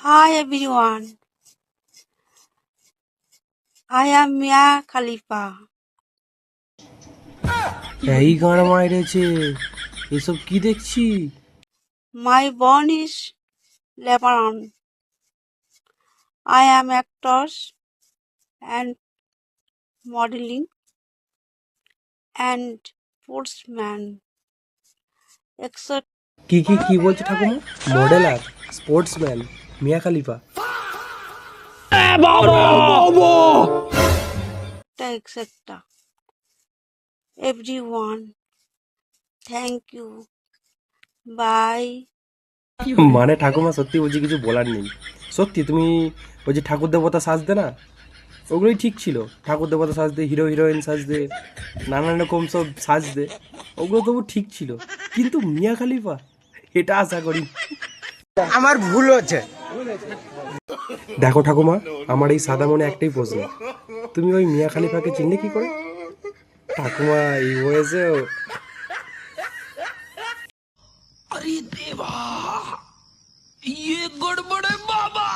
Hi everyone, I am Mia Khalifa. এই গান মাইরেছে, এসব কি দেখছি? My born is Lebanon. I am actor and modeling and sportsman. Except কি বলছে ঠাকুমা? মডেলার, স্পোর্টসম্যান, মিয়া খালিফা। etc. Everyone, thank you. Bye. মানে ঠাকুমা সত্যি বলছি, কিছু বলার নেই। সত্যি তুমি ওই যে ঠাকুর দেবতা সাজতে না, ওগুলোই ঠিক ছিল। ঠাকুর দেবতা সাজতে, হিরো হিরোইন সাজতে, নানান রকম সব সাজতে, ওগুলো তবু ঠিক ছিল। কিন্তু মিয়া খালিফা, এটা আশা করি। আমার ভুল হচ্ছে। দেখো ঠাকুমা, আমার এই সাদা মনে একটাই প্রশ্ন, তুমি ওই মিয়া খালিফাকে চিনলে কি করে? ঠাকুমা এই বয়সেও। अरे देवा, ये गड़बड़ है बाबा।